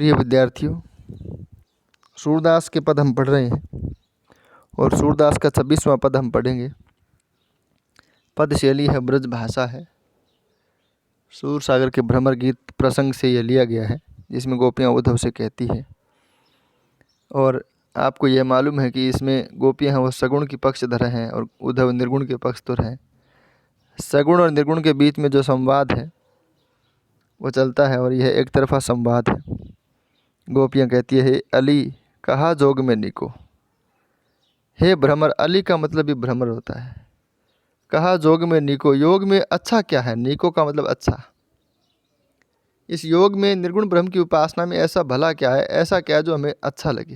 प्रिय विद्यार्थियों, सूरदास के पद हम पढ़ रहे हैं और सूरदास का 26वां पद हम पढ़ेंगे। पद शैली है, ब्रज भाषा है। सूर सागर के भ्रमर गीत प्रसंग से यह लिया गया है, जिसमें गोपियाँ उद्धव से कहती हैं। और आपको यह मालूम है कि इसमें गोपियाँ हैं वो सगुण की पक्षधर हैं और उद्धव निर्गुण के पक्षधर हैं। सगुण और निर्गुण के बीच में जो संवाद है वो चलता है और यह एक तरफा संवाद है। गोपियाँ कहती है, हे अली कहा जोग में निको। हे भ्रमर, अली का मतलब भी भ्रमर होता है। कहा जोग में निको, योग में अच्छा क्या है? निको का मतलब अच्छा। इस योग में निर्गुण ब्रह्म की उपासना में ऐसा भला क्या है, ऐसा क्या है जो हमें अच्छा लगे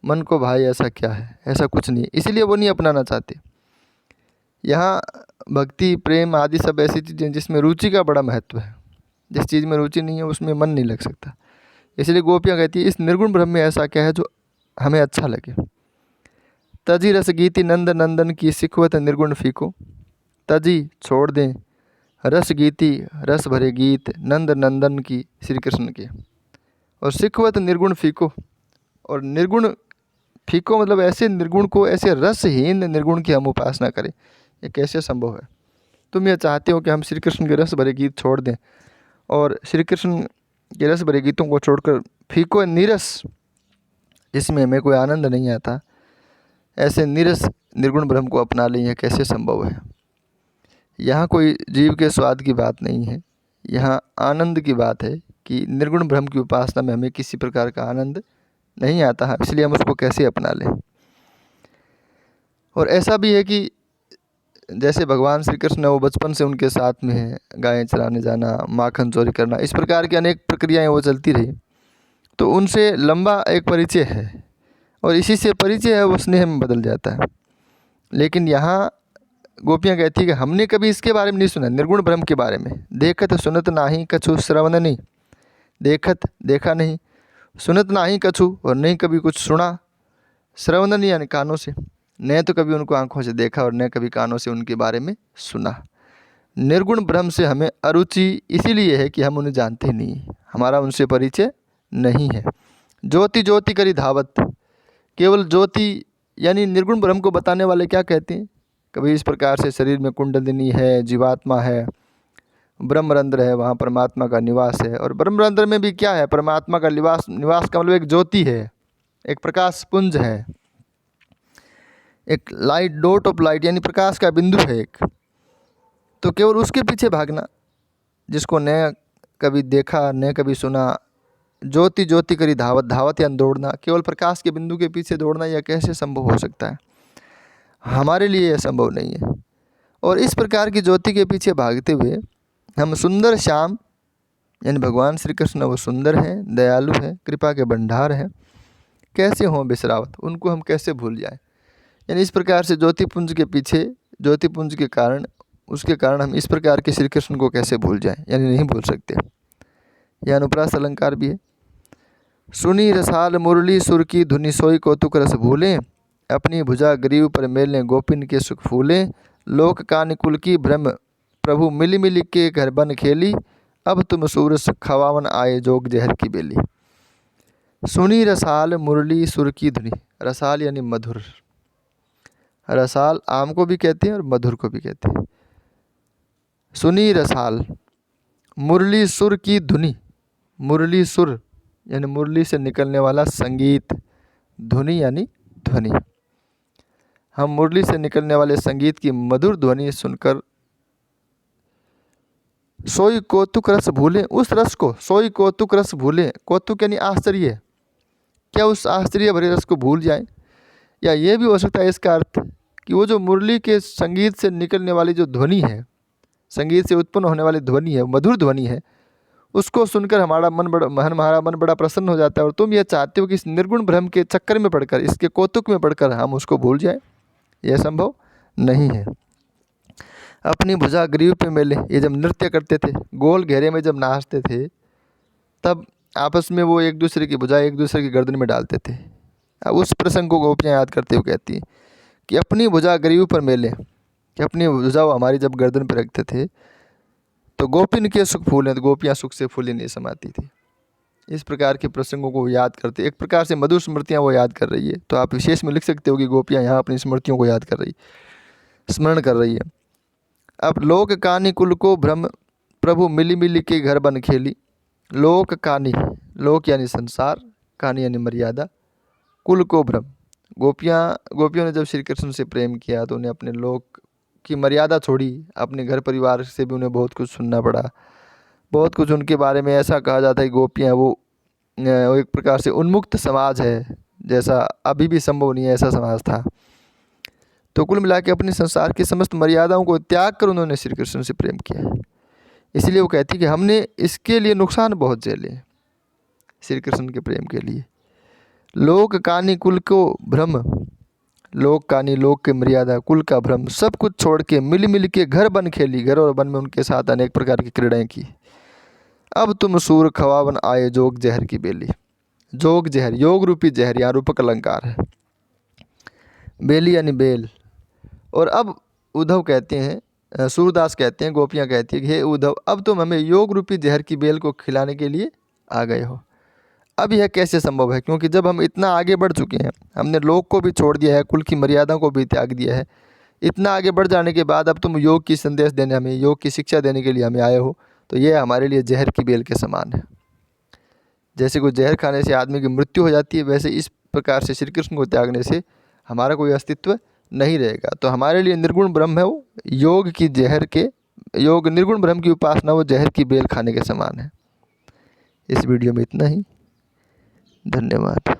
मन को भाई? ऐसा क्या है? ऐसा कुछ नहीं, इसीलिए वो नहीं अपनाना चाहते। यहाँ भक्ति प्रेम आदि सब ऐसी चीज़ें जिसमें रुचि का बड़ा महत्व है। जिस चीज़ में रुचि नहीं है उसमें मन नहीं लग सकता। इसलिए गोपियाँ कहती है इस निर्गुण ब्रह्म में ऐसा क्या है जो हमें अच्छा लगे। तजी रस गीति नंद नंदन की सिखवत निर्गुण फीको। तजी छोड़ दें रस गीति, रस भरे गीत नंद नंदन की श्री कृष्ण के, और सिखवत निर्गुण फीको। और निर्गुण फीको मतलब ऐसे निर्गुण को, ऐसे रसहीन निर्गुण की हम उपासना करें, ये कैसे संभव है? तुम ये चाहते हो कि हम श्री कृष्ण के रस भरे गीत छोड़ दें और श्री कृष्ण के रस भरे गीतों को छोड़कर फीको नीरस, जिसमें हमें कोई आनंद नहीं आता, ऐसे नीरस निर्गुण ब्रह्म को अपना लें, यह कैसे संभव है? यहाँ कोई जीव के स्वाद की बात नहीं है, यहाँ आनंद की बात है कि निर्गुण ब्रह्म की उपासना में हमें किसी प्रकार का आनंद नहीं आता है, इसलिए हम उसको कैसे अपना लें। और ऐसा भी है कि जैसे भगवान श्री कृष्ण वो बचपन से उनके साथ में है, गायें चराने जाना, माखन चोरी करना, इस प्रकार की अनेक प्रक्रियाएं वो चलती रही, तो उनसे लंबा एक परिचय है और इसी से परिचय है वो स्नेह में बदल जाता है। लेकिन यहाँ गोपियाँ कहती है कि हमने कभी इसके बारे में नहीं सुना, निर्गुण ब्रह्म के बारे में। देखत सुनत नाही कछु श्रवण नहीं, देखत देखा नहीं, सुनत नाही कछु और नहीं कभी कुछ सुना, श्रवण नहीं यानी कानों से, न तो कभी उनको आंखों से देखा और न कभी कानों से उनके बारे में सुना। निर्गुण ब्रह्म से हमें अरुचि इसीलिए है कि हम उन्हें जानते नहीं, हमारा उनसे परिचय नहीं है। ज्योति ज्योति करी धावत, केवल ज्योति यानी निर्गुण ब्रह्म को बताने वाले क्या कहते हैं? कभी इस प्रकार से शरीर में कुंडलिनी है, जीवात्मा है, ब्रह्मरंध्र है, वहाँ परमात्मा का निवास है। और ब्रह्मरंध्र में भी क्या है? परमात्मा का निवास का मतलब एक ज्योति है, एक प्रकाश पुंज है, एक लाइट, डॉट ऑफ लाइट यानी प्रकाश का बिंदु है एक। तो केवल उसके पीछे भागना, जिसको न कभी देखा न कभी सुना, ज्योति ज्योति करी धावत, धावत यानी दौड़ना, केवल प्रकाश के बिंदु के पीछे दौड़ना, यह कैसे संभव हो सकता है? हमारे लिए यह संभव नहीं है। और इस प्रकार की ज्योति के पीछे भागते हुए हम सुंदर श्याम यानी भगवान श्री कृष्ण वो सुंदर हैं, दयालु हैं, कृपा के भंडार हैं, कैसे हों बिसरावत, उनको हम कैसे भूल जाएं? यानी इस प्रकार से ज्योतिपुंज के पीछे, ज्योतिपुंज के कारण, उसके कारण हम इस प्रकार के श्री कृष्ण को कैसे भूल जाएं? यानी नहीं भूल सकते। यह अनुप्रास अलंकार भी है। सुनी रसाल मुरली सुर की धुनि सोई कौतुक रस भूलें, अपनी भुजा ग्रीव पर मेलें गोपिन के सुख फूलें, लोक कानिकुल की ब्रह्म प्रभु मिली मिली के घर बन खेली, अब तुम सूरस खवावन आए जोग जहर की बेली। सुनी रसाल मुरली सुर की धुनि, रसाल यानी मधुर, रसाल आम को भी कहते हैं और मधुर को भी कहते हैं। सुनी रसाल मुरली सुर की धुनि, मुरली सुर यानी मुरली से निकलने वाला संगीत, धुनि यानी ध्वनि। हम मुरली से निकलने वाले संगीत की मधुर ध्वनि सुनकर सोई कौतुक रस भूलें, उस रस को, सोई कौतुक रस भूलें, कौतुक यानी आश्चर्य, क्या उस आश्चर्य भरे रस को भूल जाएं? या ये भी हो सकता है इसका अर्थ कि वो जो मुरली के संगीत से निकलने वाली जो ध्वनि है, संगीत से उत्पन्न होने वाली ध्वनि है, मधुर ध्वनि है, उसको सुनकर हमारा मन बड़ा प्रसन्न हो जाता है और तुम ये चाहते हो कि इस निर्गुण ब्रह्म के चक्कर में पड़कर, इसके कौतुक में पड़कर हम उसको भूल जाएं? यह संभव नहीं है। अपनी भुजा ग्रीव पे मेले, ये जब नृत्य करते थे, गोल घेरे में जब नाचते थे, तब आपस में वो एक दूसरे की भुजा एक दूसरे की गर्दन में डालते थे। अब उस प्रसंग को गोपियाँ याद करते हुए कहती हैं कि अपनी भुजा ग्रीव पर मेले, कि अपनी भुजा वो हमारी जब गर्दन पर रखते थे तो गोपिन के सुख फूले, तो गोपियाँ सुख से फूली नहीं समाती थी। इस प्रकार के प्रसंगों को याद करते, एक प्रकार से मधुर स्मृतियाँ वो याद कर रही है। तो आप विशेष में लिख सकते हो कि गोपियाँ यहाँ अपनी स्मृतियों को याद कर रही, स्मरण कर रही है। अब लोक कानी कुल को भ्रम, प्रभु मिली मिली के घर बन खेली। लोक कानी, लोक यानी संसार, कानी यानी मर्यादा, कुल को भ्रम। गोपियों ने जब श्री कृष्ण से प्रेम किया तो उन्हें अपने लोक की मर्यादा छोड़ी, अपने घर परिवार से भी उन्हें बहुत कुछ सुनना पड़ा। बहुत कुछ उनके बारे में ऐसा कहा जाता है कि गोपियाँ वो एक प्रकार से उन्मुक्त समाज है, जैसा अभी भी संभव नहीं है ऐसा समाज था। तो कुल मिला के अपने संसार की समस्त मर्यादाओं को त्याग कर उन्होंने श्री कृष्ण से प्रेम किया। इसलिए वो कहती कि हमने इसके लिए नुकसान बहुत झेले श्री कृष्ण के प्रेम के लिए। लोक कानी कुल को भ्रम, लोक कानी लोक के मर्यादा, कुल का भ्रम, सब कुछ छोड़ के मिल मिल के घर बन खेली। घर और वन में उनके साथ अनेक प्रकार की क्रीड़ाएँ की। अब तुम सूर खवावन आए जोग जहर की बेली। जोग जहर, योग रूपी जहर, यहाँ रूपक अलंकार है। बेली यानी बेल। और अब उद्धव कहते हैं, सूरदास कहते हैं, गोपियाँ कहती है कि हे उद्धव, अब तुम हमें योग रूपी जहर की बेल को खिलाने के लिए आ गए हो। अब यह कैसे संभव है? क्योंकि जब हम इतना आगे बढ़ चुके हैं, हमने लोक को भी छोड़ दिया है, कुल की मर्यादाओं को भी त्याग दिया है, इतना आगे बढ़ जाने के बाद अब तुम योग की संदेश देने, हमें योग की शिक्षा देने के लिए हमें आए हो, तो यह हमारे लिए जहर की बेल के समान है। जैसे कोई जहर खाने से आदमी की मृत्यु हो जाती है, वैसे इस प्रकार से श्री कृष्ण को त्यागने से हमारा कोई अस्तित्व नहीं रहेगा। तो हमारे लिए निर्गुण ब्रह्म है वो, योग की जहर के, योग निर्गुण ब्रह्म की उपासना वो जहर की बेल खाने के समान है। इस वीडियो में इतना ही। धन्यवाद।